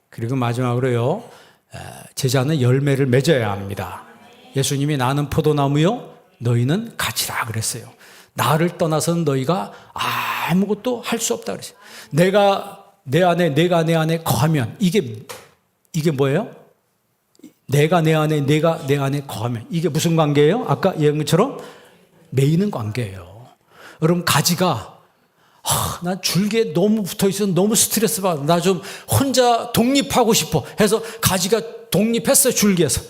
그리고 마지막으로요, 제자는 열매를 맺어야 합니다. 예수님이 나는 포도나무요 너희는 가지라 그랬어요. 나를 떠나서는 너희가 아무것도 할 수 없다 그랬어요. 내가 내 안에 거하면 이게 뭐예요? 내가 내 안에, 내가 내 안에 거하면 이게 무슨 관계예요? 아까 얘기한 것처럼 매이는 관계예요. 여러분, 가지가 난 줄기에 너무 붙어있어서 너무 스트레스 받아. 나 좀 혼자 독립하고 싶어 해서 가지가 독립했어요, 줄기에서.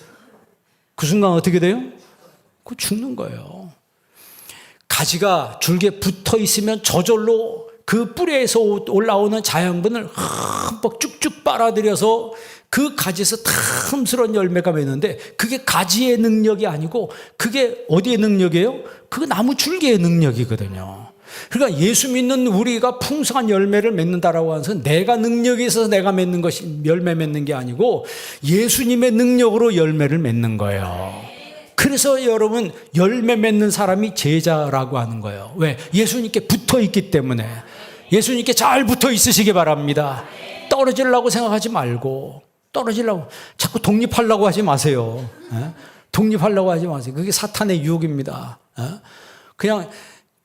그 순간 어떻게 돼요? 그 죽는 거예요. 가지가 줄기에 붙어있으면 저절로 그 뿌리에서 올라오는 자양분을 흠뻑 쭉쭉 빨아들여서 그 가지에서 탐스러운 열매가 맺는데 그게 가지의 능력이 아니고 그게 어디의 능력이에요? 그 나무 줄기의 능력이거든요. 그러니까 예수 믿는 우리가 풍성한 열매를 맺는다라고 하는 것은 내가 능력이 있어서 내가 맺는 것이 열매 맺는 게 아니고 예수님의 능력으로 열매를 맺는 거예요. 그래서 여러분, 열매 맺는 사람이 제자라고 하는 거예요. 왜? 예수님께 붙어 있기 때문에. 예수님께 잘 붙어 있으시기 바랍니다. 떨어지려고 생각하지 말고, 자꾸 독립하려고 하지 마세요. 독립하려고 하지 마세요. 그게 사탄의 유혹입니다. 그냥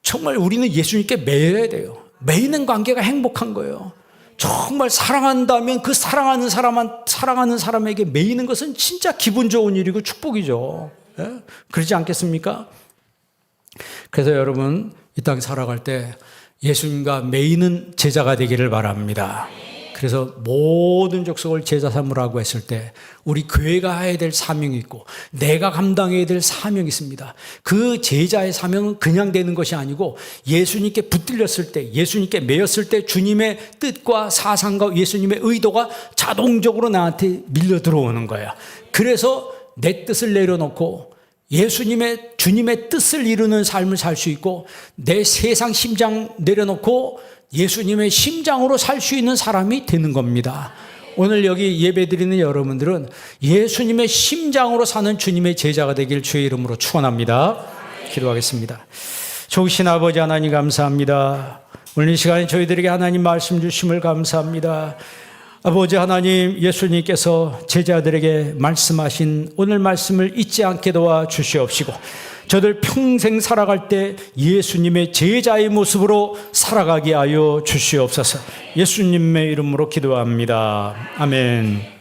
정말 우리는 예수님께 매여야 돼요. 매이는 관계가 행복한 거예요. 정말 사랑한다면 그 사랑하는 사람에게 매이는 것은 진짜 기분 좋은 일이고 축복이죠. 그러지 않겠습니까? 그래서 여러분, 이 땅 살아갈 때 예수님과 매이는 제자가 되기를 바랍니다. 그래서 모든 족속을 제자 삼으라고 했을 때 우리 교회가 해야 될 사명이 있고 내가 감당해야 될 사명이 있습니다. 그 제자의 사명은 그냥 되는 것이 아니고 예수님께 붙들렸을 때, 예수님께 매였을 때 주님의 뜻과 사상과 예수님의 의도가 자동적으로 나한테 밀려 들어오는 거야. 그래서 내 뜻을 내려놓고 주님의 뜻을 이루는 삶을 살 수 있고 내 세상 심장 내려놓고 예수님의 심장으로 살 수 있는 사람이 되는 겁니다. 오늘 여기 예배드리는 여러분들은 예수님의 심장으로 사는 주님의 제자가 되길 주의 이름으로 축원합니다. 기도하겠습니다. 좋으신 아버지 하나님 감사합니다. 오늘 이 시간에 저희들에게 하나님 말씀 주심을 감사합니다. 아버지 하나님, 예수님께서 제자들에게 말씀하신 오늘 말씀을 잊지 않게 도와주시옵시고 저들 평생 살아갈 때 예수님의 제자의 모습으로 살아가게 하여 주시옵소서. 예수님의 이름으로 기도합니다. 아멘.